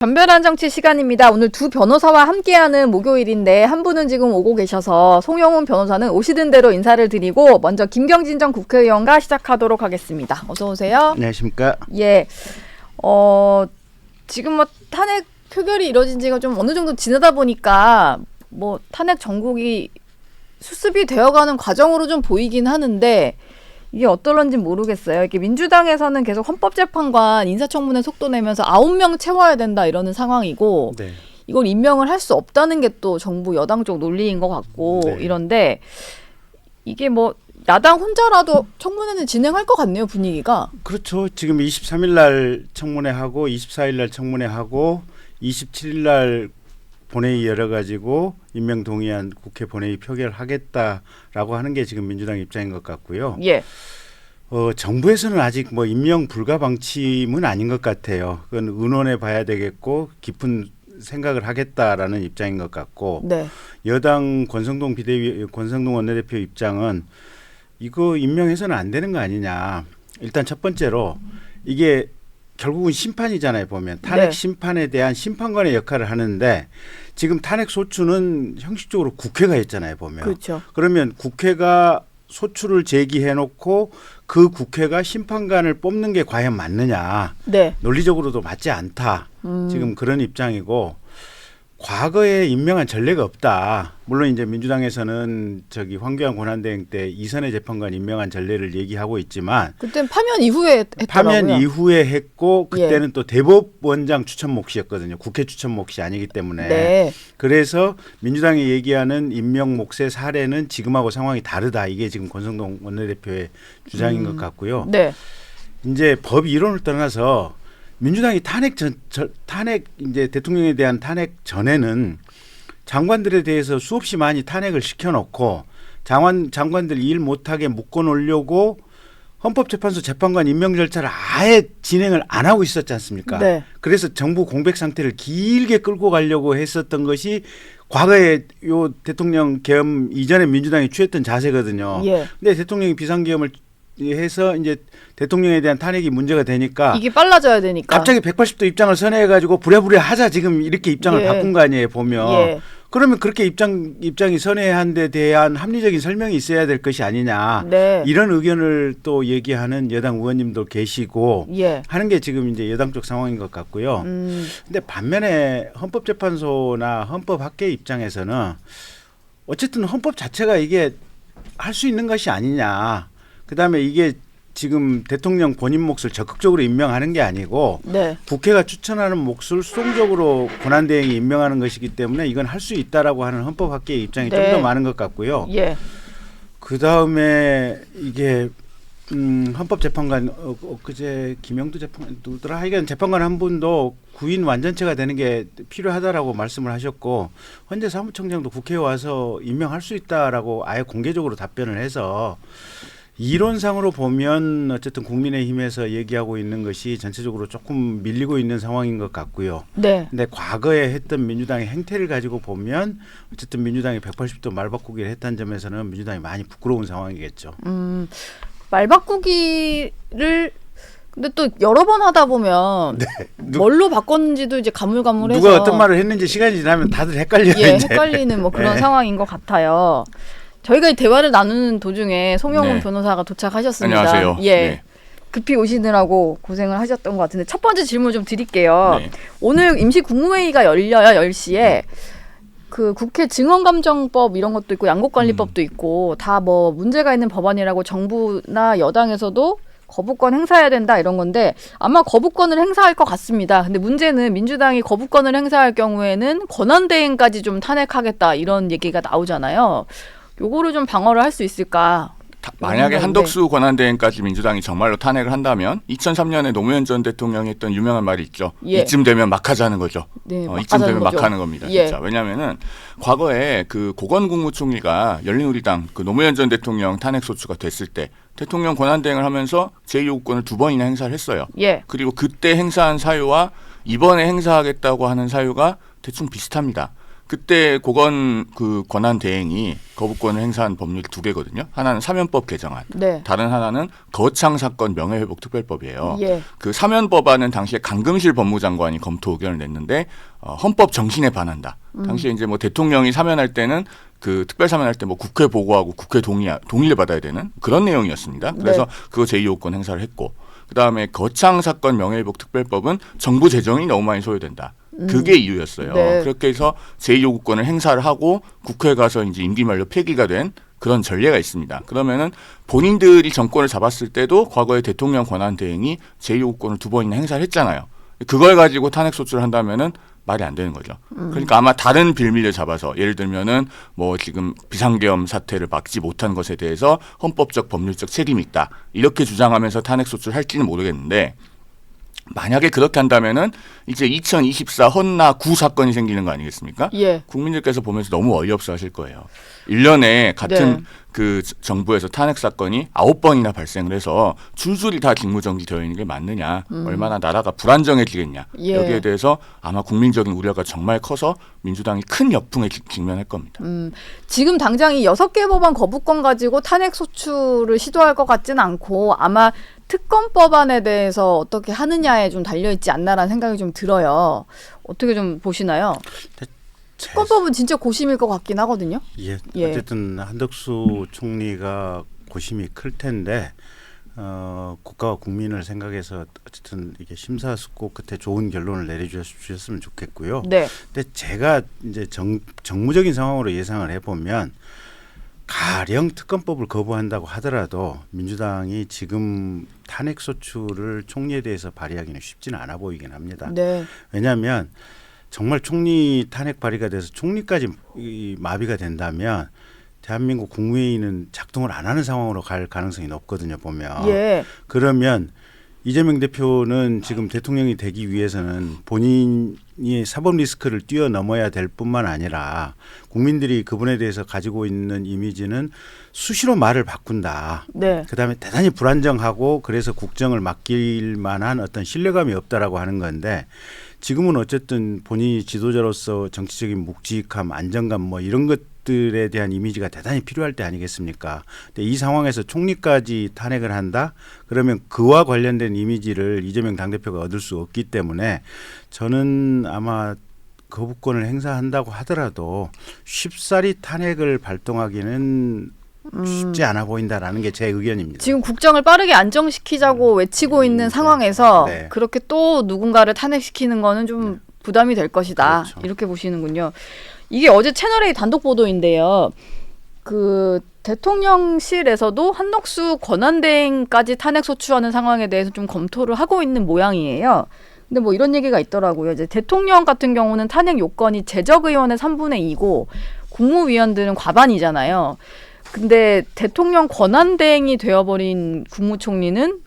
변별한 정치 시간입니다. 오늘 두 변호사와 함께하는 목요일인데 한 분은 지금 오고 계셔서 송영훈 변호사는 오시던 대로 인사를 드리고 먼저 김경진 전 국회의원과 시작하도록 하겠습니다. 어서 오세요. 안녕하십니까. 예. 지금 뭐 탄핵 표결이 이뤄진 지가 좀 어느 정도 지나다 보니까 뭐 탄핵 정국이 수습이 되어가는 과정으로 좀 보이긴 하는데 이게 어떨런지 모르겠어요. 이게 민주당에서는 계속 헌법재판관 인사청문회 속도 내면서 9명 채워야 된다 이러는 상황이고 네. 이걸 임명을 할 수 없다는 게 또 정부 여당 쪽 논리인 것 같고 네. 이런데 이게 뭐 야당 혼자라도 청문회는 진행할 것 같네요, 분위기가. 그렇죠. 지금 23일 날 청문회하고 24일 날 청문회하고 27일 날 본회의 열어가지고 임명 동의안 국회 본회의 표결하겠다라고 하는 게 지금 민주당 입장인 것 같고요. 예. 정부에서는 아직 뭐 임명 불가 방침은 아닌 것 같아요. 그건 의논해 봐야 되겠고 깊은 생각을 하겠다라는 입장인 것 같고 네. 여당 권성동 원내대표 입장은 이거 임명해서는 안 되는 거 아니냐. 일단 첫 번째로 이게 결국은 심판이잖아요. 보면 탄핵 네. 심판에 대한 심판관의 역할을 하는데 지금 탄핵 소추는 형식적으로 국회가 했잖아요. 보면. 그렇죠. 그러면 국회가 소추를 제기해놓고 그 국회가 심판관을 뽑는 게 과연 맞느냐. 네. 논리적으로도 맞지 않다. 지금 그런 입장이고 과거에 임명한 전례가 없다. 물론 이제 민주당에서는 저기 황교안 권한대행 때 이선혜 재판관 임명한 전례를 얘기하고 있지만 그때는 파면 이후에 했더라고요. 파면 이후에 했고 그때는 예. 또 대법원장 추천 몫이었거든요. 국회 추천 몫이 아니기 때문에. 네. 그래서 민주당이 얘기하는 임명 몫의 사례는 지금하고 상황이 다르다. 이게 지금 권성동 원내대표의 주장인 것 같고요. 네. 이제 법 이론을 떠나서 민주당이 탄핵 이제 대통령에 대한 탄핵 전에는 장관들에 대해서 수없이 많이 탄핵을 시켜놓고 장관들 일 못하게 묶어놓으려고 헌법재판소 재판관 임명 절차를 아예 진행을 안 하고 있었지 않습니까? 네. 그래서 정부 공백 상태를 길게 끌고 가려고 했었던 것이 과거에 요 대통령 계엄 이전에 민주당이 취했던 자세거든요. 예. 근데 대통령이 비상계엄을 해서 이제 대통령에 대한 탄핵이 문제가 되니까 이게 빨라져야 되니까. 갑자기 180도 입장을 선회해가지고 부랴부랴 하자 지금 이렇게 입장을 예. 바꾼 거 아니에요 보면. 예. 그러면 그렇게 입장이 선회한 데 대한 합리적인 설명이 있어야 될 것이 아니냐. 네. 이런 의견을 또 얘기하는 여당 의원님도 계시고 예. 하는 게 지금 이제 여당 쪽 상황인 것 같고요. 근데 반면에 헌법재판소나 헌법학계 입장에서는 어쨌든 헌법 자체가 이게 할 수 있는 것이 아니냐. 그다음에 이게 지금 대통령 본인 몫을 적극적으로 임명하는 게 아니고 네. 국회가 추천하는 몫을 수동적으로 권한대행이 임명하는 것이기 때문에 이건 할 수 있다라고 하는 헌법학계의 입장이 네. 좀 더 많은 것 같고요. 예. 그다음에 이게 헌법재판관 그제 김영두 재판관 누구더라 하여간 재판관 한 분도 구인 완전체가 되는 게 필요하다라고 말씀을 하셨고 헌재 사무총장도 국회에 와서 임명할 수 있다라고 아예 공개적으로 답변을 해서 이론상으로 보면 어쨌든 국민의힘에서 얘기하고 있는 것이 전체적으로 조금 밀리고 있는 상황인 것 같고요. 네. 근데 과거에 했던 민주당의 행태를 가지고 보면 어쨌든 민주당이 180도 말바꾸기를 했다는 점에서는 민주당이 많이 부끄러운 상황이겠죠. 말바꾸기를 근데 또 여러 번 하다 보면 네. 뭘로 바꿨는지도 이제 가물가물해서 누가 어떤 말을 했는지 시간이 지나면 다들 헷갈려요. 예, 이제. 헷갈리는 뭐 그런 네. 상황인 것 같아요. 저희가 이 대화를 나누는 도중에 송영훈 네. 변호사가 도착하셨습니다. 안녕하세요. 예. 네. 급히 오시느라고 고생을 하셨던 것 같은데 첫 번째 질문 좀 드릴게요. 네. 오늘 임시 국무회의가 열려요. 10시에. 그 국회 증언감정법 이런 것도 있고 양곡관리법도 있고 다 뭐 문제가 있는 법안이라고 정부나 여당에서도 거부권 행사해야 된다 이런 건데 아마 거부권을 행사할 것 같습니다. 근데 문제는 민주당이 거부권을 행사할 경우에는 권한대행까지 좀 탄핵하겠다 이런 얘기가 나오잖아요. 요거를 좀 방어를 할 수 있을까? 만약에 한덕수 권한대행까지 민주당이 정말로 탄핵을 한다면 2003년에 노무현 전 대통령이 했던 유명한 말이 있죠. 예. 이쯤 되면 막 하자는 거죠. 네, 막 이쯤 하자는 되면 거죠. 막 하는 겁니다. 예. 진짜. 왜냐하면은 과거에 그 고건 국무총리가 열린우리당 그 노무현 전 대통령 탄핵 소추가 됐을 때 대통령 권한대행을 하면서 제2요구권을 2번이나 행사를 했어요. 예. 그리고 그때 행사한 사유와 이번에 행사하겠다고 하는 사유가 대충 비슷합니다. 그때 고건 그 권한 대행이 거부권을 행사한 법률 두 개거든요. 하나는 사면법 개정안, 네. 다른 하나는 거창 사건 명예회복 특별법이에요. 예. 그 사면법안은 당시에 강금실 법무장관이 검토 의견을 냈는데 헌법 정신에 반한다. 당시에 이제 뭐 대통령이 사면할 때는 그 특별 사면할 때 뭐 국회 보고하고 국회 동의를 받아야 되는 그런 내용이었습니다. 그래서 네. 그거 제2요건 행사를 했고, 그다음에 거창 사건 명예회복 특별법은 정부 재정이 너무 많이 소요된다. 그게 이유였어요. 네. 그렇게 해서 제2요구권을 행사를 하고 국회에 가서 이제 임기 만료 폐기가 된 그런 전례가 있습니다. 그러면은 본인들이 정권을 잡았을 때도 과거에 대통령 권한 대행이 제2요구권을 두 번이나 행사를 했잖아요. 그걸 가지고 탄핵 소추를 한다면은 말이 안 되는 거죠. 그러니까 아마 다른 빌미를 잡아서, 예를 들면은 뭐 지금 비상계엄 사태를 막지 못한 것에 대해서 헌법적 법률적 책임이 있다, 이렇게 주장하면서 탄핵 소추를 할지는 모르겠는데, 만약에 그렇게 한다면은 이제 2024 헌나 9 사건이 생기는 거 아니겠습니까? 예. 국민들께서 보면서 너무 어이없어 하실 거예요. 1년에 같은 네. 그 정부에서 탄핵 사건이 9번이나 발생을 해서 줄줄이 다 직무정지 되어 있는 게 맞느냐, 얼마나 나라가 불안정해지겠냐, 예. 여기에 대해서 아마 국민적인 우려가 정말 커서 민주당이 큰 역풍에 직면할 겁니다. 지금 당장 이 6개 법안 거부권 가지고 탄핵 소추를 시도할 것 같지는 않고 아마 특검 법안에 대해서 어떻게 하느냐에 좀 달려있지 않나라는 생각이 좀 들어요. 어떻게 좀 보시나요? 특검법은 진짜 고심일 것 같긴 하거든요. 예. 예. 어쨌든 한덕수 총리가 고심이 클 텐데 국가와 국민을 생각해서 어쨌든 이게 심사숙고 끝에 좋은 결론을 내려주셨으면 좋겠고요. 네. 근데 제가 이제 정무적인 상황으로 예상을 해보면 가령 특검법을 거부한다고 하더라도 민주당이 지금 탄핵 소추를 총리에 대해서 발의하기는 쉽지는 않아 보이긴 합니다. 네. 왜냐하면 정말 총리 탄핵 발의가 돼서 총리까지 마비가 된다면 대한민국 국무회의는 작동을 안 하는 상황으로 갈 가능성이 높거든요, 보면. 예. 그러면 이재명 대표는 지금 대통령이 되기 위해서는 본인이 사법 리스크를 뛰어넘어야 될 뿐만 아니라 국민들이 그분에 대해서 가지고 있는 이미지는 수시로 말을 바꾼다. 네. 그다음에 대단히 불안정하고 그래서 국정을 맡길 만한 어떤 신뢰감이 없다라고 하는 건데, 지금은 어쨌든 본인이 지도자로서 정치적인 묵직함, 안정감 뭐 이런 것들에 대한 이미지가 대단히 필요할 때 아니겠습니까? 근데 이 상황에서 총리까지 탄핵을 한다? 그러면 그와 관련된 이미지를 이재명 당대표가 얻을 수 없기 때문에 저는 아마 거부권을 행사한다고 하더라도 쉽사리 탄핵을 발동하기는 쉽지 않아 보인다라는 게 제 의견입니다. 지금 국정을 빠르게 안정시키자고 외치고 있는 상황에서 네. 그렇게 또 누군가를 탄핵시키는 거는 좀 부담이 될 것이다. 그렇죠. 이렇게 보시는군요. 이게 어제 채널A 단독 보도인데요. 그 대통령실에서도 한덕수 권한대행까지 탄핵 소추하는 상황에 대해서 좀 검토를 하고 있는 모양이에요. 근데 뭐 이런 얘기가 있더라고요. 이제 대통령 같은 경우는 탄핵 요건이 재적의원의 3분의 2고 국무위원들은 과반이잖아요. 근데 대통령 권한대행이 되어버린 국무총리는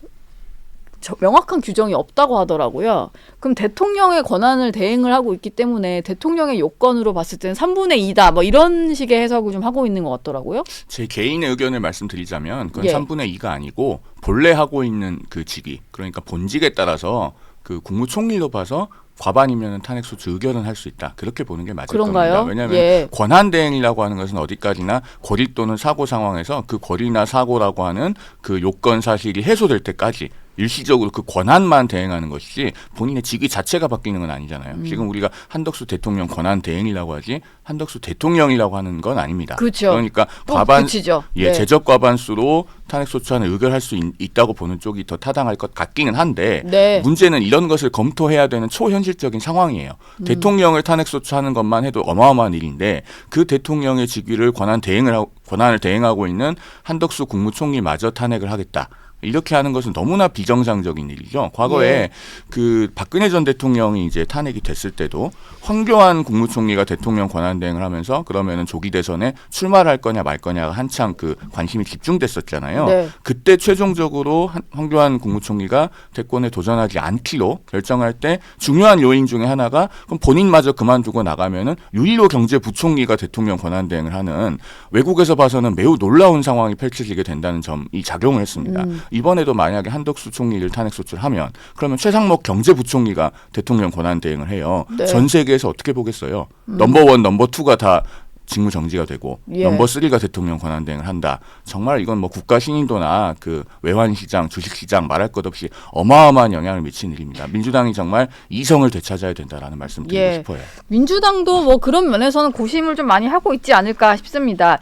명확한 규정이 없다고 하더라고요. 그럼 대통령의 권한을 대행을 하고 있기 때문에 대통령의 요건으로 봤을 때는 3분의 2다. 뭐 이런 식의 해석을 좀 하고 있는 것 같더라고요. 제 개인의 의견을 말씀드리자면 그건 예. 3분의 2가 아니고 본래 하고 있는 그 직위, 그러니까 본직에 따라서 그 국무총리로 봐서 과반이면 탄핵 소추 의결은 할 수 있다. 그렇게 보는 게 맞을 그런가요? 겁니다. 왜냐하면 예. 권한 대행이라고 하는 것은 어디까지나 권리 또는 사고 상황에서 그 권리나 사고라고 하는 그 요건 사실이 해소될 때까지 일시적으로 그 권한만 대행하는 것이지 본인의 직위 자체가 바뀌는 건 아니잖아요. 지금 우리가 한덕수 대통령 권한 대행이라고 하지 한덕수 대통령이라고 하는 건 아닙니다. 그렇죠. 그러니까 또 과반, 그치죠. 예, 네. 제적 과반수로 탄핵 소추안을 의결할 수 있다고 보는 쪽이 더 타당할 것 같기는 한데 네. 문제는 이런 것을 검토해야 되는 초현실적인 상황이에요. 대통령을 탄핵 소추하는 것만 해도 어마어마한 일인데 그 대통령의 직위를 권한을 대행하고 있는 한덕수 국무총리마저 탄핵을 하겠다. 이렇게 하는 것은 너무나 비정상적인 일이죠. 과거에 예. 그 박근혜 전 대통령이 이제 탄핵이 됐을 때도 황교안 국무총리가 대통령 권한 대행을 하면서 그러면은 조기 대선에 출마를 할 거냐 말 거냐가 한창 그 관심이 집중됐었잖아요. 네. 그때 최종적으로 황교안 국무총리가 대권에 도전하지 않기로 결정할 때 중요한 요인 중에 하나가 그럼 본인마저 그만두고 나가면은 유일로 경제부총리가 대통령 권한 대행을 하는, 외국에서 봐서는 매우 놀라운 상황이 펼쳐지게 된다는 점이 작용을 했습니다. 이번에도 만약에 한덕수 총리를 탄핵 소추하면 그러면 최상목 경제부총리가 대통령 권한 대행을 해요. 네. 전 세계에서 어떻게 보겠어요? 넘버 원, 넘버 투가 다 직무 정지가 되고 예. 넘버 3가 대통령 권한 대행을 한다. 정말 이건 뭐 국가 신인도나 그 외환시장, 주식시장 말할 것 없이 어마어마한 영향을 미치는 일입니다. 민주당이 정말 이성을 되찾아야 된다라는 말씀 드리고 예. 싶어요. 민주당도 뭐 그런 면에서는 고심을 좀 많이 하고 있지 않을까 싶습니다.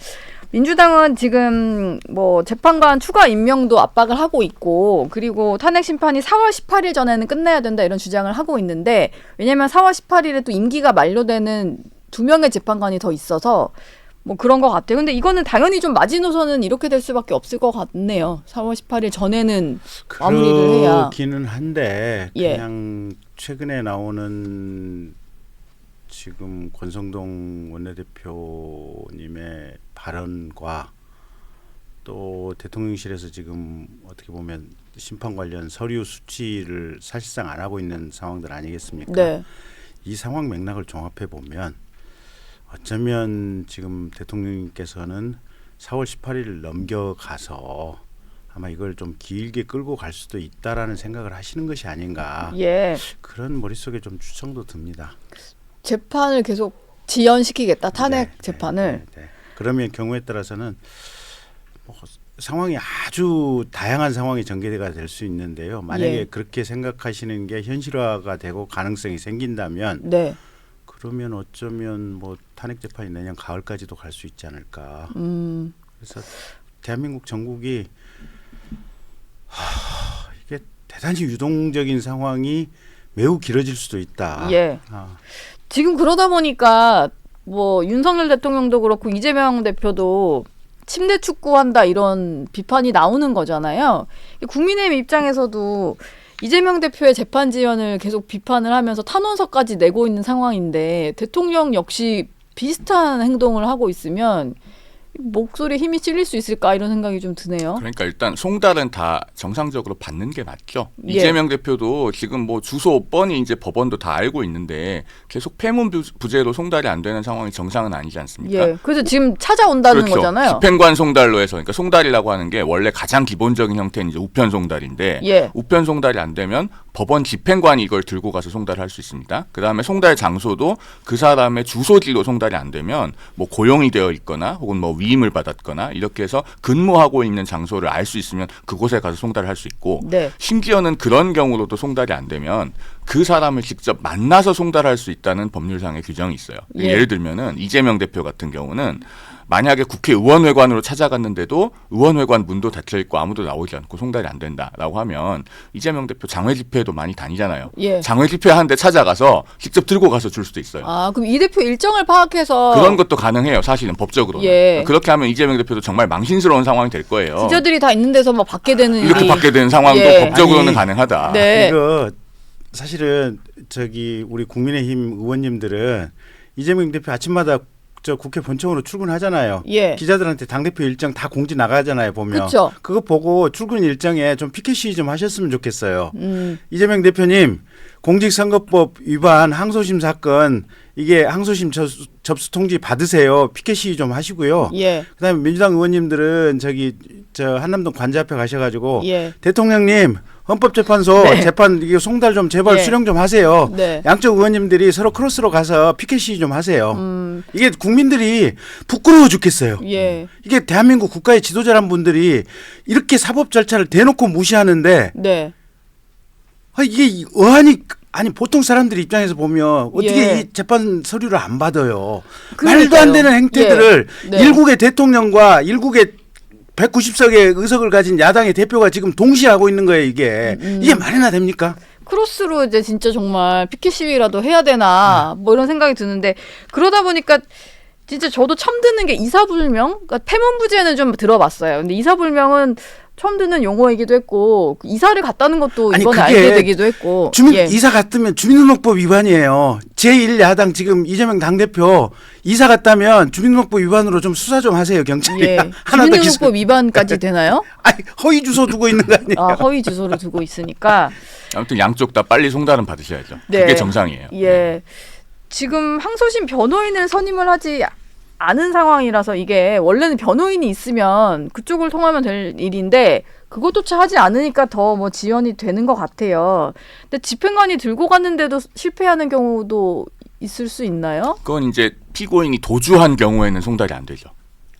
민주당은 지금 뭐 재판관 추가 임명도 압박을 하고 있고, 그리고 탄핵 심판이 4월 18일 전에는 끝내야 된다 이런 주장을 하고 있는데, 왜냐하면 4월 18일에 또 임기가 만료되는 2명의 재판관이 더 있어서 뭐 그런 것 같아요. 근데 이거는 당연히 좀 마지노선은 이렇게 될 수밖에 없을 것 같네요. 4월 18일 전에는 마무리를 해야. 그렇기는 한데 예. 그냥 최근에 나오는 지금 권성동 원내대표님의 발언과 또 대통령실에서 지금 어떻게 보면 심판 관련 서류 수치를 사실상 안 하고 있는 상황들 아니겠습니까? 네. 이 상황 맥락을 종합해 보면 어쩌면 지금 대통령님께서는 4월 18일을 넘겨가서 아마 이걸 좀 길게 끌고 갈 수도 있다라는 생각을 하시는 것이 아닌가. 예. 그런 머릿속에 좀 추정도 듭니다. 재판을 계속 지연시키겠다. 탄핵 네, 재판을. 네. 그러면 경우에 따라서는 뭐 상황이 아주 다양한 상황이 전개가 될 수 있는데요. 만약에 예. 그렇게 생각하시는 게 현실화가 되고 가능성이 생긴다면 네. 그러면 어쩌면 뭐 탄핵 재판이 내년 가을까지도 갈 수 있지 않을까. 그래서 대한민국 정국이 이게 대단히 유동적인 상황이 매우 길어질 수도 있다. 예. 지금 그러다 보니까 뭐 윤석열 대통령도 그렇고 이재명 대표도 침대 축구한다 이런 비판이 나오는 거잖아요. 국민의힘 입장에서도 이재명 대표의 재판 지연을 계속 비판을 하면서 탄원서까지 내고 있는 상황인데, 대통령 역시 비슷한 행동을 하고 있으면 목소리에 힘이 실릴 수 있을까 이런 생각이 좀 드네요. 그러니까 일단 송달은 다 정상적으로 받는 게 맞죠. 예. 이재명 대표도 지금 뭐 주소 뻔히 이제 법원도 다 알고 있는데 계속 폐문 부재로 송달이 안 되는 상황이 정상은 아니지 않습니까? 예. 그래서 지금 찾아온다는 그렇죠. 거잖아요. 집행관 송달로 해서, 그러니까 송달이라고 하는 게 원래 가장 기본적인 형태는 이제 우편 송달인데, 예. 우편 송달이 안 되면 법원 집행관이 이걸 들고 가서 송달을 할 수 있습니다. 그 다음에 송달 장소도 그 사람의 주소지로 송달이 안 되면 뭐 고용이 되어 있거나 혹은 뭐 위임을 받았거나 이렇게 해서 근무하고 있는 장소를 알 수 있으면 그곳에 가서 송달을 할 수 있고, 네. 심지어는 그런 경우로도 송달이 안 되면 그 사람을 직접 만나서 송달할 수 있다는 법률상의 규정이 있어요. 예. 예를 들면은 이재명 대표 같은 경우는 만약에 국회의원회관으로 찾아갔는데도 의원회관 문도 닫혀 있고 아무도 나오지 않고 송달이 안 된다라고 하면 이재명 대표 장외 집회도 많이 다니잖아요. 예. 장외 집회 하는데 찾아가서 직접 들고 가서 줄 수도 있어요. 아, 그럼 이 대표 일정을 파악해서 그런 것도 가능해요. 사실은 법적으로는. 예. 그렇게 하면 이재명 대표도 정말 망신스러운 상황이 될 거예요. 기자들이 다 있는 데서 막 받게 되는 이렇게 일이. 받게 되는 상황도 예. 법적으로는 아니, 가능하다. 네. 이거 사실은 저기 우리 국민의힘 의원님들은 이재명 대표 아침마다 저 국회 본청으로 출근하잖아요. 예. 기자들한테 당대표 일정 다 공지 나가잖아요. 보면. 그쵸. 그거 보고 출근 일정에 좀 피켓 시위 좀 하셨으면 좋겠어요. 음. 이재명 대표님 공직선거법 위반 항소심 사건 이게 항소심 접수 통지 받으세요. 피켓 시위 좀 하시고요. 예. 그다음에 민주당 의원님들은 저기 저 한남동 관제 앞에 가셔가지고 예. 대통령님 헌법재판소 네. 재판 이게 송달 좀 제발 예. 수령 좀 하세요. 네. 양쪽 의원님들이 서로 크로스로 가서 피켓 시위 좀 하세요. 이게 국민들이 부끄러워 죽겠어요. 예. 이게 대한민국 국가의 지도자란 분들이 이렇게 사법 절차를 대놓고 무시하는데 네. 이게 어안이 아니 보통 사람들 입장에서 보면 어떻게 예. 이 재판 서류를 안 받아요. 그러니까요. 말도 안 되는 행태들을 예. 네. 일국의 대통령과 일국의 190석의 의석을 가진 야당의 대표가 지금 동시에 하고 있는 거예요. 이게 이게 말이나 됩니까? 크로스로 이제 진짜 정말 피켓 시위라도 해야 되나 뭐 이런 생각이 드는데, 그러다 보니까 진짜 저도 처음 듣는 게 이사불명, 그러니까 폐문부제는 좀 들어봤어요. 근데 이사불명은 처음 듣는 용어이기도 했고, 이사를 갔다는 것도 아니, 이번에 그게 알게 되기도 했고. 주민 예. 이사 갔으면 주민등록법 위반이에요. 제1야당 지금 이재명 당대표 이사 갔다면 주민등록법 위반으로 좀 수사 좀 하세요. 경찰이. 예. 하나 더 기소. 주민등록법 위반까지 되나요? 아니 허위 주소 두고 있는 거 아니에요? 아, 허위 주소를 두고 있으니까. 아무튼 양쪽 다 빨리 송달은 받으셔야죠. 네. 그게 정상이에요. 예. 지금 항소심 변호인을 선임을 하지 않은 상황이라서 이게 원래는 변호인이 있으면 그쪽을 통하면 될 일인데 그것조차 하지 않으니까 더 뭐 지연이 되는 것 같아요. 근데 집행관이 들고 갔는데도 실패하는 경우도 있을 수 있나요? 그건 이제 피고인이 도주한 경우에는 송달이 안 되죠.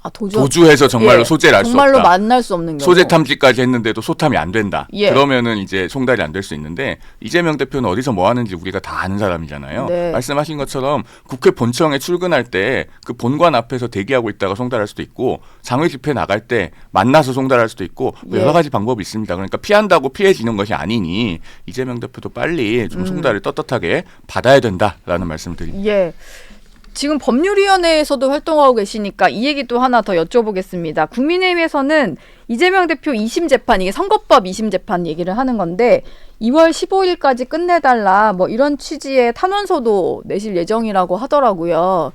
아, 도주해서 정말로 예, 소재를 알 수 정말로 없다. 만날 수 없는 경우. 소재 탐지까지 했는데도 소탐이 안 된다. 예. 그러면은 이제 송달이 안 될 수 있는데 이재명 대표는 어디서 뭐 하는지 우리가 다 아는 사람이잖아요. 네. 말씀하신 것처럼 국회 본청에 출근할 때 그 본관 앞에서 대기하고 있다가 송달할 수도 있고 장외 집회 나갈 때 만나서 송달할 수도 있고 뭐 예. 여러 가지 방법이 있습니다. 그러니까 피한다고 피해지는 것이 아니니 이재명 대표도 빨리 좀 송달을 떳떳하게 받아야 된다라는 말씀을 드립니다. 예. 지금 법률위원회에서도 활동하고 계시니까 이 얘기 또 하나 더 여쭤보겠습니다. 국민의힘에서는 이재명 대표 2심 재판, 이게 선거법 2심 재판 얘기를 하는 건데 2월 15일까지 끝내달라 뭐 이런 취지의 탄원서도 내실 예정이라고 하더라고요.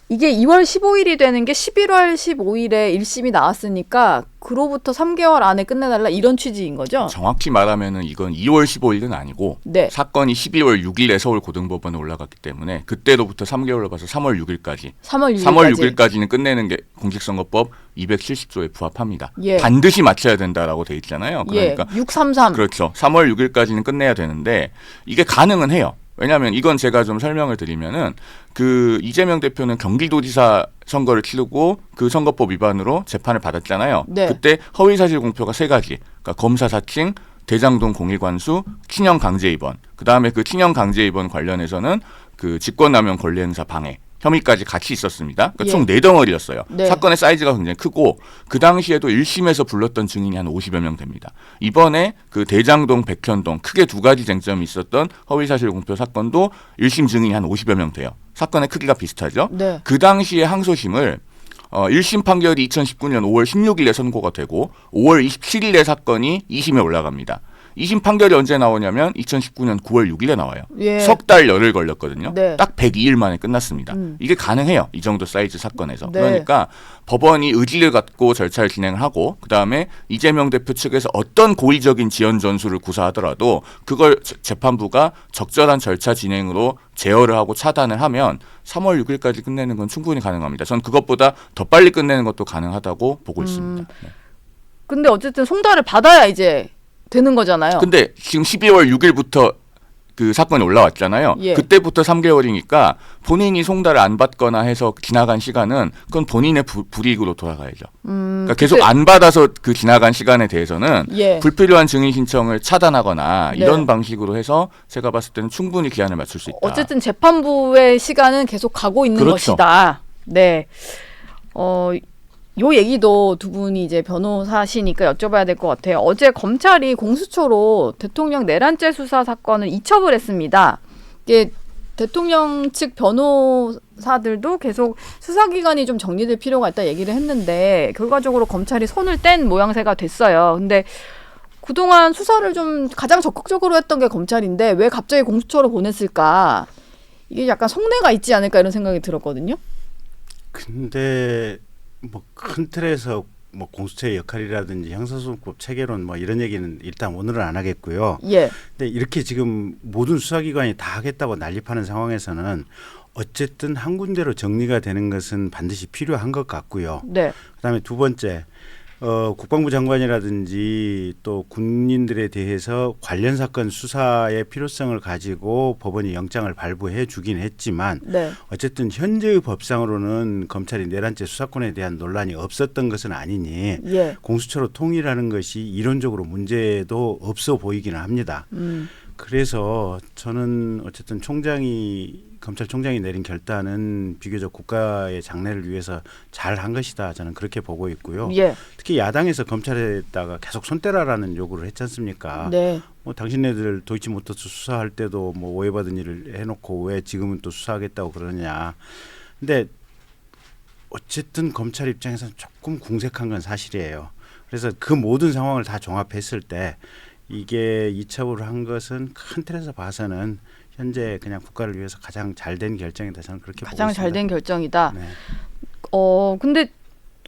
이게 2월 15일이 되는 게 11월 15일에 1심이 나왔으니까 그로부터 3개월 안에 끝내달라 이런 취지인 거죠? 정확히 말하면은 이건 2월 15일은 아니고 네. 사건이 12월 6일에 서울고등법원에 올라갔기 때문에 그때로부터 3개월로 봐서 3월 6일까지 3월 6일까지. 3월 6일까지는 끝내는 게 공직선거법 270조에 부합합니다. 예. 반드시 맞춰야 된다라고 돼 있잖아요. 그러니까 예. 633. 그렇죠. 3월 6일까지는 끝내야 되는데 이게 가능은 해요. 왜냐하면 이건 제가 좀 설명을 드리면은 그 이재명 대표는 경기도지사 선거를 치르고 그 선거법 위반으로 재판을 받았잖아요. 네. 그때 허위사실 공표가 3가지. 그러니까 검사 사칭, 대장동 공익관수, 친형 강제 입원. 그다음에 그 친형 강제 입원 관련해서는 그 직권남용 권리행사 방해 혐의까지 같이 있었습니다. 그러니까 예. 총 4덩어리였어요. 네. 사건의 사이즈가 굉장히 크고 그 당시에도 1심에서 불렀던 증인이 한 50여 명 됩니다. 이번에 그 대장동, 백현동 크게 2가지 쟁점이 있었던 허위사실 공표 사건도 1심 증인이 한 50여 명 돼요. 사건의 크기가 비슷하죠. 네. 그 당시에 항소심을 1심 판결이 2019년 5월 16일에 선고가 되고 5월 27일에 사건이 2심에 올라갑니다. 2심 판결이 언제 나오냐면 2019년 9월 6일에 나와요. 예. 석 달 열흘 걸렸거든요. 네. 딱 102일 만에 끝났습니다. 이게 가능해요. 이 정도 사이즈 사건에서. 네. 그러니까 법원이 의지를 갖고 절차를 진행을 하고 그다음에 이재명 대표 측에서 어떤 고의적인 지연 전술을 구사하더라도 그걸 재판부가 적절한 절차 진행으로 제어를 하고 차단을 하면 3월 6일까지 끝내는 건 충분히 가능합니다. 전 그것보다 더 빨리 끝내는 것도 가능하다고 보고 있습니다. 네. 근데 어쨌든 송달을 받아야 이제 되는 거잖아요. 근데 지금 12월 6일부터 그 사건이 올라왔잖아요. 예. 그때부터 3개월이니까 본인이 송달을 안 받거나 해서 지나간 시간은 그건 본인의 불이익으로 돌아가야죠. 그러니까 계속 그때- 안 받아서 그 지나간 시간에 대해서는 예. 불필요한 증인 신청을 차단하거나 네. 이런 방식으로 해서 제가 봤을 때는 충분히 기한을 맞출 수 있다. 어쨌든 재판부의 시간은 계속 가고 있는 그렇죠. 것이다. 네. 요 얘기도 두 분이 이제 변호사시니까 여쭤봐야 될 것 같아요. 어제 검찰이 공수처로 대통령 내란죄 수사 사건을 이첩을 했습니다. 이게 대통령 측 변호사들도 계속 수사기관이 좀 정리될 필요가 있다 얘기를 했는데 결과적으로 검찰이 손을 뗀 모양새가 됐어요. 근데 그동안 수사를 좀 가장 적극적으로 했던 게 검찰인데 왜 갑자기 공수처로 보냈을까? 이게 약간 속내가 있지 않을까 이런 생각이 들었거든요. 근데 뭐 큰 틀에서 뭐 공수처의 역할이라든지 형사소송법 체계론 뭐 이런 얘기는 일단 오늘은 안 하겠고요. 예. 근데 이렇게 지금 모든 수사기관이 다 하겠다고 난립하는 상황에서는 어쨌든 한 군데로 정리가 되는 것은 반드시 필요한 것 같고요. 네. 그다음에 두 번째 국방부 장관이라든지 또 군인들에 대해서 관련 사건 수사의 필요성을 가지고 법원이 영장을 발부해 주긴 했지만 네. 어쨌든 현재의 법상으로는 검찰이 내란죄 수사권에 대한 논란이 없었던 것은 아니니 예. 공수처로 통일하는 것이 이론적으로 문제도 없어 보이기는 합니다. 그래서 저는 어쨌든 검찰총장이 내린 결단은 비교적 국가의 장래를 위해서 잘한 것이다. 저는 그렇게 보고 있고요. 예. 특히 야당에서 검찰에다가 계속 손대라라는 요구를 했지 않습니까? 네. 뭐 당신네들 도이치모터스 수사할 때도 뭐 오해받은 일을 해놓고 왜 지금은 또 수사하겠다고 그러느냐. 근데 어쨌든 검찰 입장에서는 조금 궁색한 건 사실이에요. 그래서 그 모든 상황을 다 종합했을 때 이게 이첩으로 한 것은 큰 틀에서 봐서는 현재 그냥 국가를 위해서 가장 잘된 결정이다. 저는 그렇게 보고 있습니다. 가장 잘된 결정이다. 네. 근데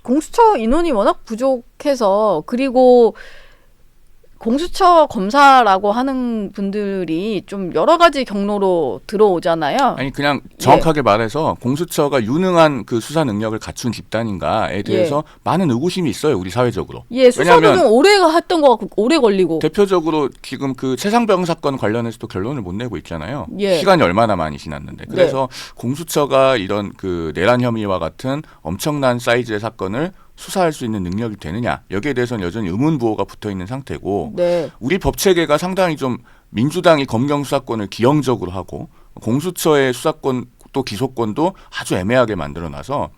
공수처 인원이 워낙 부족해서 그리고 공수처 검사라고 하는 분들이 좀 여러 가지 경로로 들어오잖아요. 아니 그냥 정확하게 말해서 공수처가 유능한 그 수사 능력을 갖춘 집단인가에 대해서 많은 의구심이 있어요, 우리 사회적으로. 예, 수사도 좀 오래 했던 것 같고 오래 걸리고. 대표적으로 지금 그 최상병 사건 관련해서도 결론을 못 내고 있잖아요. 예. 시간이 얼마나 많이 지났는데. 그래서 공수처가 이런 그 내란 혐의와 같은 엄청난 사이즈의 사건을 수사할 수 있는 능력이 되느냐, 여기에 대해서는 여전히 의문부호가 붙어있는 상태고, 네. 우리 법체계가 상당히 좀 민주당이 검경 수사권을 기형적으로 하고 공수처의 수사권 또 기소권도 아주 애매하게 만들어놔서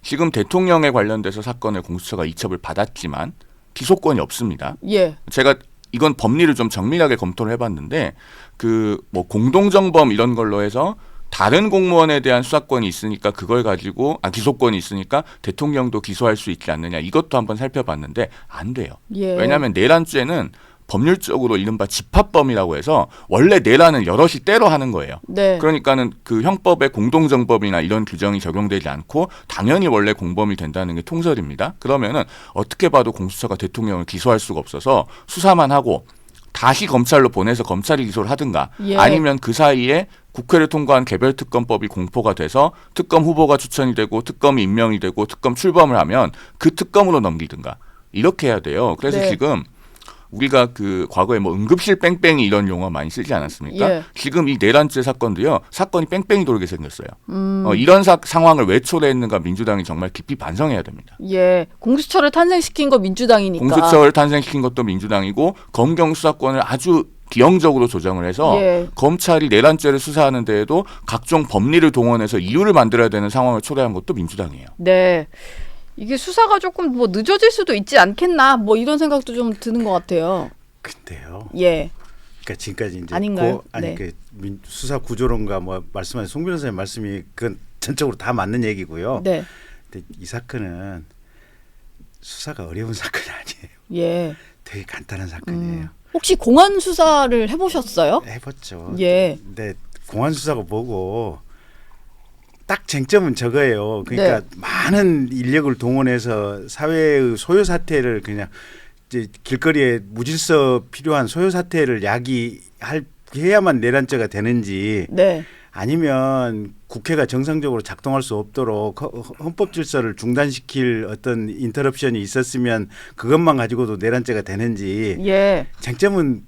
지금 대통령에 관련돼서 사건을 공수처가 이첩을 받았지만 기소권이 없습니다. 예. 제가 이건 법리를 좀 정밀하게 검토를 해봤는데 그 뭐 공동정범 이런 걸로 해서 다른 공무원에 대한 수사권이 있으니까 그걸 가지고 기소권이 있으니까 대통령도 기소할 수 있지 않느냐, 이것도 한번 살펴봤는데 안 돼요. 예. 왜냐하면 내란죄는 법률적으로 이른바 집합범이라고 해서 원래 내란은 여럿이 때로 하는 거예요. 네. 그러니까는 그 형법에 공동정범이나 이런 규정이 적용되지 않고 당연히 원래 공범이 된다는 게 통설입니다. 그러면은 어떻게 봐도 공수처가 대통령을 기소할 수가 없어서 수사만 하고 다시 검찰로 보내서 검찰이 기소를 하든가, 예. 아니면 그 사이에 국회를 통과한 개별특검법이 공포가 돼서 특검 후보가 추천이 되고 특검이 임명이 되고 특검 출범을 하면 그 특검으로 넘기든가, 이렇게 해야 돼요. 그래서 네. 지금 우리가 그 과거에 뭐 응급실 뺑뺑이 이런 용어 많이 쓰지 않았습니까? 예. 지금 이 내란죄 사건도요, 사건이 뺑뺑이 돌게 생겼어요. 이런 상황을 왜 초래했는가 민주당이 정말 깊이 반성해야 됩니다. 예. 공수처를 탄생시킨 거 민주당이니까. 공수처를 탄생시킨 것도 민주당이고 검경 수사권을 아주 기형적으로 조정을 해서 예. 검찰이 내란죄를 수사하는 데에도 각종 법리를 동원해서 이유를 만들어야 되는 상황을 초래한 것도 민주당이에요. 네. 이게 수사가 조금 뭐 늦어질 수도 있지 않겠나, 뭐 이런 생각도 좀 드는 것 같아요. 근데요. 예. 그러니까 지금까지 이제 아닌가요? 아니 네. 그 수사 구조론과 뭐 말씀하신 송 변호사님 말씀이 그건 전적으로 다 맞는 얘기고요. 네. 근데 이 사건은 수사가 어려운 사건이 아니에요. 예. 되게 간단한 사건이에요. 혹시 공안 수사를 해보셨어요? 해봤죠. 예. 근데 공안 수사가 보고 딱 쟁점은 저거예요. 그러니까 네. 많은 인력을 동원해서 사회의 소요 사태를 그냥 이제 길거리에 무질서 필요한 소요 사태를 해야만 내란죄가 되는지, 네. 아니면 국회가 정상적으로 작동할 수 없도록 헌법 질서를 중단시킬 어떤 인터럽션이 있었으면 그것만 가지고도 내란죄가 되는지, 예. 쟁점은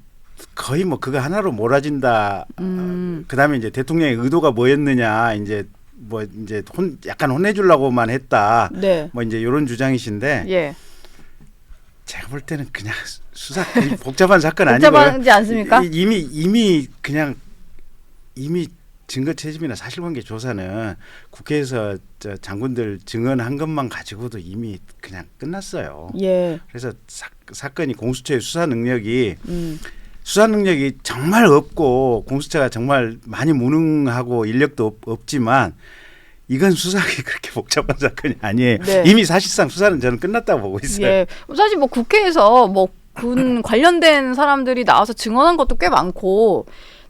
거의 뭐 그거 하나로 몰아진다. 그다음에 이제 대통령의 의도가 뭐였느냐, 이제 뭐 이제 약간 혼내주려고만 했다. 네. 뭐 이제 이런 주장이신데, 예. 제가 볼 때는 그냥 수사 복잡한 사건 아니고요. 복잡하지 않습니까? 이미 증거 채집이나 사실관계 조사는 국회에서 장군들 증언한 것만 가지고도 이미 그냥 끝났어요. 예. 그래서 사건이 공수처의 수사 능력이 정말 없고 공수처가 정말 많이 무능하고 인력도 없지만 이건 수사하기 그렇게 복잡한 사건이 아니에요. 네. 이미 사실상 수사는 저는 끝났다고 보고 있어요. 예. 사실 뭐 국회에서 뭐 군 관련된 사람들이 나와서 증언한 것도 꽤 많고,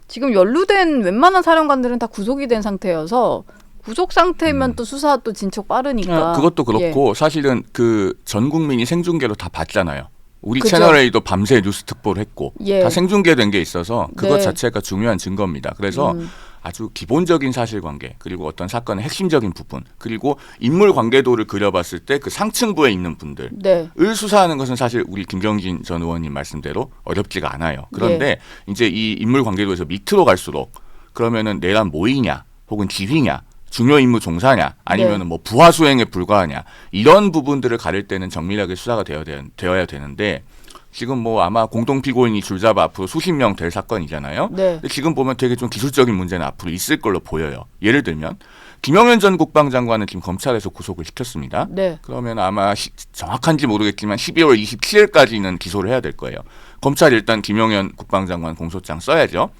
지금 연루된 웬만한 사령관들은 다 구속이 된 상태여서 구속 상태면 또 수사 또 진척 빠르니까. 그것도 그렇고 사실은 그 전 국민이 생중계로 다 봤잖아요. 우리 그죠. 채널A도 밤새 뉴스 특보를 했고 예. 다 생중계된 게 있어서 그것 네. 자체가 중요한 증거입니다. 그래서 아주 기본적인 사실관계, 그리고 어떤 사건의 핵심적인 부분, 그리고 인물 관계도를 그려봤을 때 그 상층부에 있는 분들을 네. 수사하는 것은 사실 우리 김경진 전 의원님 말씀대로 어렵지가 않아요. 그런데 이제 이 인물 관계도에서 밑으로 갈수록 그러면은 내란 모의냐, 혹은 지휘냐, 중요 임무 종사냐, 아니면은 뭐 부하 수행에 불과하냐, 이런 부분들을 가릴 때는 정밀하게 수사가 되어야 되는데, 지금 뭐 아마 공동 피고인이 줄잡아 앞으로 수십 명 될 사건이잖아요. 네. 근데 지금 보면 되게 좀 기술적인 문제는 앞으로 있을 걸로 보여요. 예를 들면 김영현 전 국방장관은 지금 검찰에서 구속을 시켰습니다. 네. 그러면 아마 정확한지 모르겠지만 12월 27일까지는 기소를 해야 될 거예요. 검찰이 일단 김영현 국방장관 공소장 써야죠.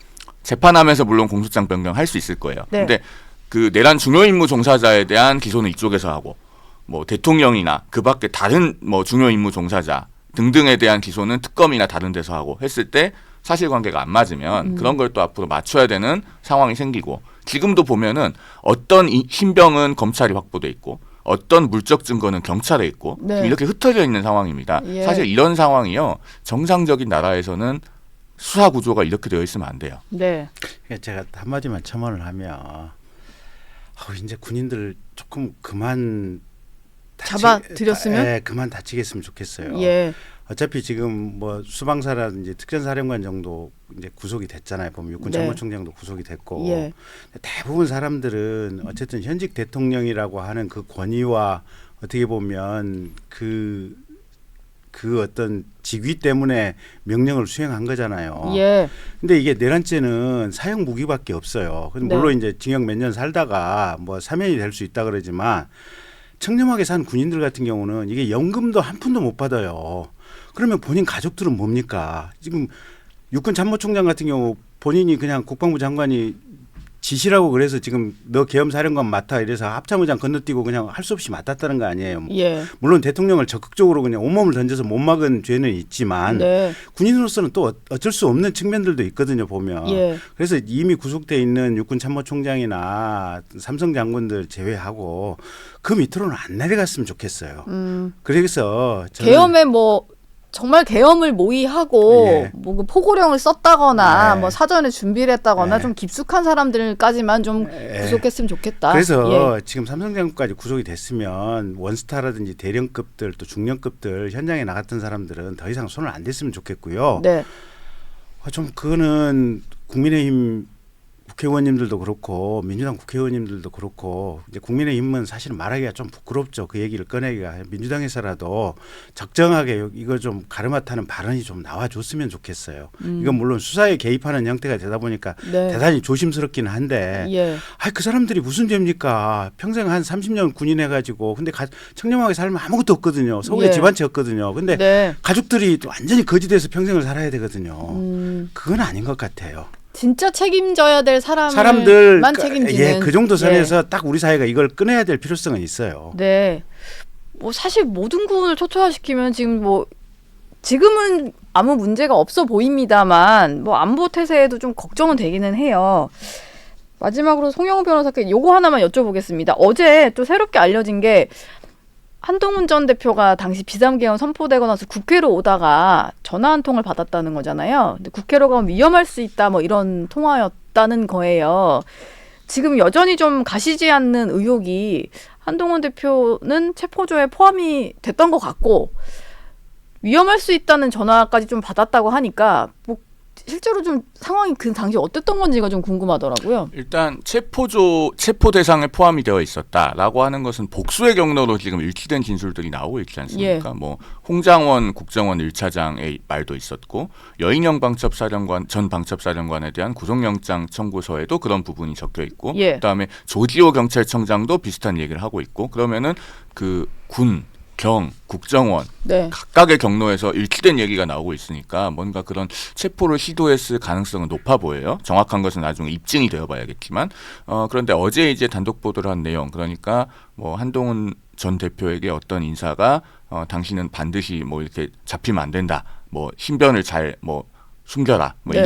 재판하면서 물론 공소장 변경할 수 있을 거예요. 네. 근데 그 내란 중요 임무 종사자에 대한 기소는 이쪽에서 하고, 뭐 대통령이나 그 밖에 다른 뭐 중요 임무 종사자 등등에 대한 기소는 특검이나 다른 데서 하고 했을 때 사실관계가 안 맞으면 그런 걸 또 앞으로 맞춰야 되는 상황이 생기고, 지금도 보면은 어떤 신병은 검찰이 확보돼 있고 어떤 물적 증거는 경찰에 있고 네. 지금 이렇게 흩어져 있는 상황입니다. 예. 사실 이런 상황이요. 정상적인 나라에서는 수사 구조가 이렇게 되어 있으면 안 돼요. 네. 그러니까 제가 한마디만 첨언을 하면 이제 군인들 조금 그만 잡아들였으면? 예, 그만 다치겠으면 좋겠어요. 예. 어차피 지금 뭐 수방사라든지 특전사령관 정도 이제 구속이 됐잖아요. 보면 육군 네. 참모총장도 구속이 됐고 예. 대부분 사람들은 어쨌든 현직 대통령이라고 하는 그 권위와 어떻게 보면 그 어떤 직위 때문에 명령을 수행한 거잖아요. 예. 근데 이게 내란죄는 사형 무기밖에 없어요. 근데 네. 물론 이제 징역 몇 년 살다가 뭐 사면이 될 수 있다 그러지만 청렴하게 산 군인들 같은 경우는 이게 연금도 한 푼도 못 받아요. 그러면 본인 가족들은 뭡니까? 지금 육군 참모총장 같은 경우 본인이 그냥 국방부 장관이 지시라고 그래서 지금 너 계엄사령관 맡아 이래서 합참의장 건너뛰고 그냥 할 수 없이 맡았다는 거 아니에요. 예. 물론 대통령을 적극적으로 그냥 온몸을 던져서 못 막은 죄는 있지만 네. 군인으로서는 또 어쩔 수 없는 측면들도 있거든요, 보면. 예. 그래서 이미 구속돼 있는 육군 참모총장이나 삼성 장군들 제외하고 그 밑으로는 안 내려갔으면 좋겠어요. 그래서 저는 계엄에 뭐 정말 계엄을 모의하고 예. 뭐그 포고령을 썼다거나 네. 뭐 사전에 준비를 했다거나 네. 좀 깊숙한 사람들까지만 좀 예. 구속했으면 좋겠다. 그래서 예. 지금 삼성 장군까지 구속이 됐으면 원스타라든지 대령급들 또 중령급들 현장에 나갔던 사람들은 더 이상 손을 안 댔으면 좋겠고요. 네. 좀 그거는 국민의힘 국회의원님들도 그렇고 민주당 국회의원님들도 그렇고 이제 국민의힘은 사실 말하기가 좀 부끄럽죠. 그 얘기를 꺼내기가 민주당에서라도 적정하게 이거 좀 가르마타는 발언이 좀 나와줬으면 좋겠어요. 이건 물론 수사에 개입하는 형태가 되다 보니까 네. 대단히 조심스럽긴 한데 예. 그 사람들이 무슨 죄입니까? 평생 한 30년 군인 해가지고 근데 청렴하게 살면 아무것도 없거든요. 서울에 예. 집 한 채 없거든요. 근데 네. 가족들이 또 완전히 거지돼서 평생을 살아야 되거든요. 그건 아닌 것 같아요. 진짜 책임져야 될 사람들 사람들만 책임지는. 그 정도 예. 선에서 딱 우리 사회가 이걸 꺼내야 될 필요성은 있어요. 네. 뭐 사실 모든 군을 초토화시키면 지금은 아무 문제가 없어 보입니다만 뭐 안보 태세에도 좀 걱정은 되기는 해요. 마지막으로 송영우 변호사께 요거 하나만 여쭤보겠습니다. 어제 또 새롭게 알려진 게 한동훈 전 대표가 당시 비상계엄 선포되고 나서 국회로 오다가 전화 한 통을 받았다는 거잖아요. 근데 국회로 가면 위험할 수 있다 뭐 이런 통화였다는 거예요. 지금 여전히 좀 가시지 않는 의혹이 한동훈 대표는 체포조에 포함이 됐던 것 같고 위험할 수 있다는 전화까지 좀 받았다고 하니까 뭐 실제로 좀 상황이 그 당시 어땠던 건지가 좀 궁금하더라고요. 일단 체포 대상에 포함이 되어 있었다라고 하는 것은 복수의 경로로 지금 일치된 진술들이 나오고 있지 않습니까? 예. 뭐 홍장원 국정원 1차장의 말도 있었고 여인영 전 방첩사령관에 대한 구속영장 청구서에도 그런 부분이 적혀 있고 예. 그다음에 조지호 경찰청장도 비슷한 얘기를 하고 있고 그러면은 그 군 국정원 네. 각각의 경로에서 일치된 얘기가 나오고 있으니까 뭔가 그런 체포를 시도했을 가능성은 높아 보여요. 정확한 것은 나중에 입증이 되어봐야겠지만 그런데 어제 이제 단독 보도를 한 내용 그러니까 뭐 한동훈 전 대표에게 어떤 인사가 당신은 반드시 뭐 이렇게 잡히면 안 된다. 뭐 신변을 잘 뭐 숨겨라. 뭐 네.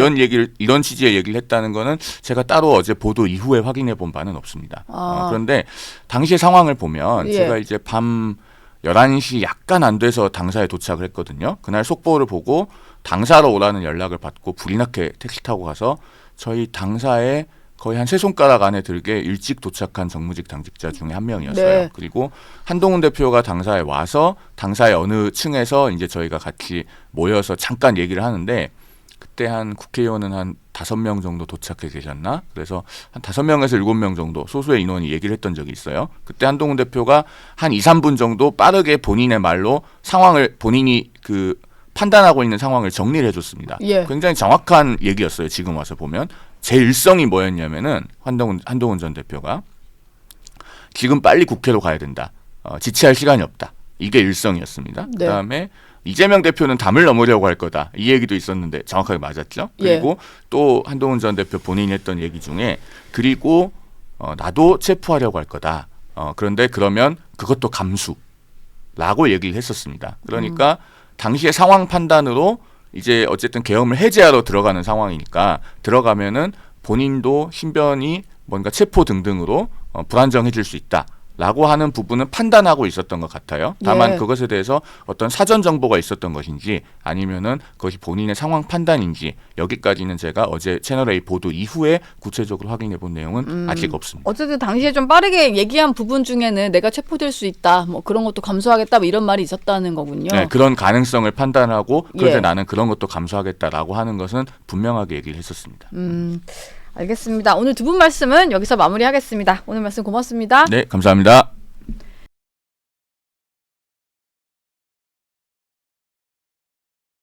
이런 취지의 얘기를 했다는 거는 제가 따로 어제 보도 이후에 확인해 본 바는 없습니다. 그런데 당시의 상황을 보면 예. 제가 이제 밤 11시 약간 안 돼서 당사에 도착을 했거든요. 그날 속보를 보고 당사로 오라는 연락을 받고 불이 나게 택시 타고 가서 저희 당사에 거의 한 세 손가락 안에 들게 일찍 도착한 정무직 당직자 중에 한 명이었어요. 네. 그리고 한동훈 대표가 당사에 와서 당사의 어느 층에서 이제 저희가 같이 모여서 잠깐 얘기를 하는데 그때 한 국회의원은 한 5명 정도 도착해 계셨나? 그래서 한 5명에서 7명 정도 소수의 인원이 얘기를 했던 적이 있어요. 그때 한동훈 대표가 한 2, 3분 정도 빠르게 본인의 말로 상황을 본인이 그 판단하고 있는 상황을 정리를 해줬습니다. 예. 굉장히 정확한 얘기였어요. 지금 와서 보면. 제 일성이 뭐였냐면은 한동훈 전 대표가 지금 빨리 국회로 가야 된다. 지체할 시간이 없다. 이게 일성이었습니다. 네. 그다음에 이재명 대표는 담을 넘으려고 할 거다. 이 얘기도 있었는데 정확하게 맞았죠. 그리고 또 한동훈 전 대표 본인이 했던 얘기 중에 그리고 나도 체포하려고 할 거다. 그런데 그러면 그것도 감수라고 얘기를 했었습니다. 그러니까 당시의 상황 판단으로 이제 어쨌든 계엄을 해제하러 들어가는 상황이니까 들어가면은 본인도 신변이 뭔가 체포 등등으로 불안정해질 수 있다. 라고 하는 부분은 판단하고 있었던 것 같아요. 다만 예. 그것에 대해서 어떤 사전 정보가 있었던 것인지 아니면은 그것이 본인의 상황 판단인지 여기까지는 제가 어제 채널A 보도 이후에 구체적으로 확인해 본 내용은 아직 없습니다. 어쨌든 당시에 좀 빠르게 얘기한 부분 중에는 내가 체포될 수 있다. 뭐 그런 것도 감수하겠다. 뭐 이런 말이 있었다는 거군요. 네, 그런 가능성을 판단하고 그래서 예. 나는 그런 것도 감수하겠다라고 하는 것은 분명하게 얘기를 했었습니다. 알겠습니다. 오늘 두 분 말씀은 여기서 마무리하겠습니다. 오늘 말씀 고맙습니다. 네, 감사합니다.